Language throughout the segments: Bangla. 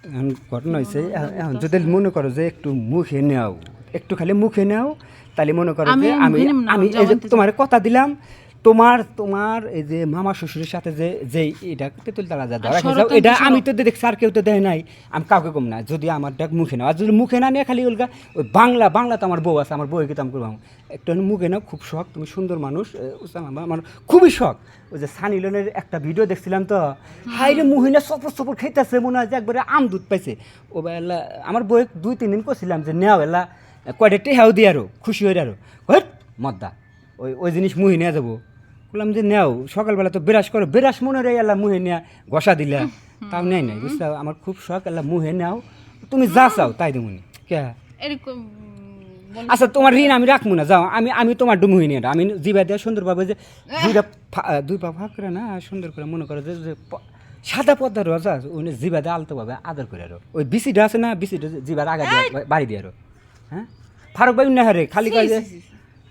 এখন ঘটনা হয়েছে এখন যদি মনে করো যে একটু মুখে নেও, একটু খালি মুখে নেও, তাহলে মনে করো যে আমি আমি এই যে তোমার কথা দিলাম, তোমার তোমার এই যে মামা শ্বশুরের সাথে যে যে এটা তেঁতুল তারা যা ধরা খেয়েছে এটা আমি তো দেখছি, আর কেউ তো দেয় নাই, আমি কাউকে কম না। যদি আমার ডাক মুখে নাও, আর যদি মুখে না নিয়ে খালি উল্কা ওই বাংলা বাংলা তো আমার বউ আছে, আমার বউকে তো আমি করবো একটু মুখে নাও। খুব শখ, তুমি সুন্দর মানুষ আমার খুবই শখ। ওই যে সানি লিওনের একটা ভিডিও দেখছিলাম তো, হাই রে মুহিনা সপর সপর খেতেছে, মনে হয় যে একবারে আম দুধ পাইছে। ও বেলা আমার বউ 2-3 দিন করছিলাম যে নেও এলা কয়টা টেহাও দিয়ে আরো খুশি হয়ে আরো হট মদ্দা ওই ওই জিনিস মুহি নিয়ে যাবো। বললাম যে নেও, সকালবেলা তো বিরাস করো, বিরাস মনে রে এলা মুহে নেয়া ঘষা দিলা, তাও নেই নাই বুঝতে। আমার খুব শখ, এলা মুহে নেও, তুমি যা চাও তাই দেবনি কে। আচ্ছা তোমার ঋণ আমি রাখবো না, যাও আমি আমি তোমার ডুমুহি নিয়ে আমি জিবা দেওয়া সুন্দরভাবে যে দুই পা ফাঁক করে না সুন্দর করে মনে করো যে সাদা পদ্মার রজা উনি জিবা দিয়ে আলতোভাবে আদর করে আরো ওই বিসিটা আছে না, বিসিটা জিবার আগা দিয়ে বাড়ি দিয়ে আরো। হ্যাঁ ফারুক ভাই না হারে খালি কয় যে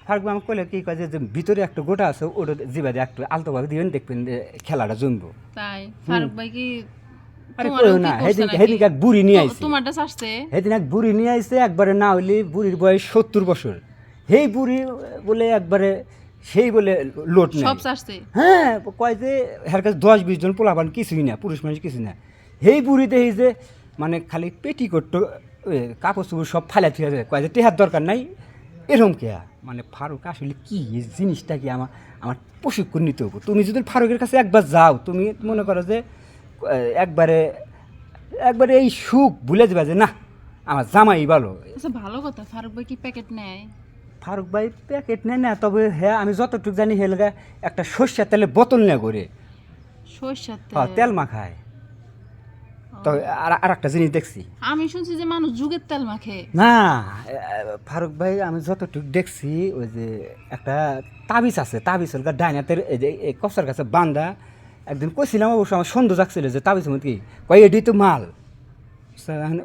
ফারুক ভাই আমাকে কইলে কি কয় যে ভিতরে একটা গোটা আছে ওটা জিবা দিয়ে একটু আলতোভাবে দিবেন, দেখবেন যে খেলাটা জমবো। তাই ফারুক ভাই কি সেদিন এক বুড়ি নিয়ে আইছে, তোমারটা চাচ্ছে সেদিন এক বুড়ি নিয়ে আইছে একবারে, না হইলে বুড়ির বয়স 70 বছর। সেই বুড়ি বলে একবারে সেই বলে লোট নেই সব চাচ্ছে। হ্যাঁ কয় যে হের কাছে 10-20 জন পোলাপান কিছুই না, পুরুষ মানুষ কিছুই না। সেই বুড়িতে এই যে মানে খালি পেটি করতো কাপড় চুপড় সব ফালা থুয়ে যায়, কয় যে টেহার দরকার নাই এরকম কে। মানে ফারুক আসলে কি এই জিনিসটা কি আমার আমার প্রশিক্ষণ নিতে হবো। তুমি যদি ফারুকের কাছে একবার যাও, তুমি মনে করো যে একবারে একবারে এই সুখ ভুলে যাবে যে না আমার জামাই ভালো। আচ্ছা ভালো কথা, ফারুক ভাই কি প্যাকেট নেয়? ফারুক ভাই প্যাকেট নেয় না, তবে হ্যাঁ আমি যতটুকু জানি হেলগা একটা সর্ষের তেলে বোতল নিয়ে করে সরষের হ্যাঁ তেল মাখায়। তবে আর একটা জিনিস দেখছি, আমি শুনছি যে মানুষ যুগের তেল মাখে না ফারুক ভাই আমি যতটুকু দেখছি ওই যে একটা তাবিজ আছে, তাবিজ হলকা ডাইনাতের এই যে কফসার কাছে বান্ধা। একদিন কইছিলাম অবশ্য আমার সন্দেহ জাগছিল যে তাবিজ মধ্যে কি কয় এটি তো মাল।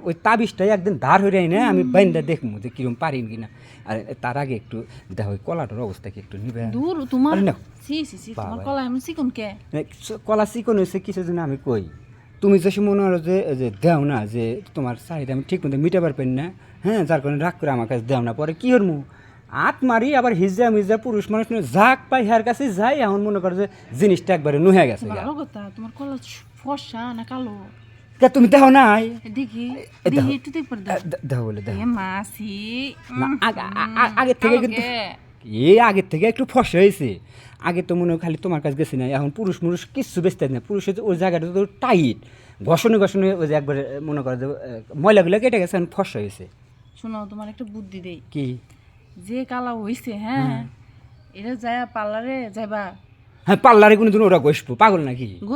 ওই তাবিজটাই একদিন ধার হয়ে যায় না, আমি বাইন্দা দেখবো যে কিরম পারি কিনা। আর তার আগে একটু দেখো ওই কলাটার অবস্থা কি একটু নিবে দূর তোমার না। তোমার কলা এমন চিকন কে? কলা চিকন হয়েছে কিছু দিন আমি কই, তুমি যে মনে হলো যে যে দেও না যে তোমার চাহিদা আমি ঠিক মতো মিটাবার পারি না, হ্যাঁ যার কারণে রাগ করে আমার কাছে দেও না, পরে কী হরমু আট মারি আবার হিজা মিজা পুরুষ মানুষ যাক পাই হের কাছে যাই। এখন মনে করো যে জিনিসটা একবারে নুহে গেছে। ভালো কথা, তোমার কলা ফর্সা না কালো? কে তুমি দেখো নাই? দেখি দেখি একটু দেখো দেখো বলে দেখো মাসি আগের থেকে কিন্তু আগের থেকে একটু ফসা হয়েছে। আগে তো মনে হয় খালি তোমার কাছে গেছি না, এখন পুরুষ মুরুষ কিচ্ছু বেচতে না, পুরুষের ওই জায়গাটা তো টাইট ঘষণে ঘষণে ওই যে একবারে মনে করো যে ময়লাগুলো কেটে গেছে, এখন ফসা হয়েছে। শোনো তোমার একটা বুদ্ধি দেই, কি? যে কালা হইছে হ্যাঁ এটা যায় পার্লারে যাইবা। হ্যাঁ পার্লারে কোনোদিন ওরা ঘষবো, পাগল নাকি?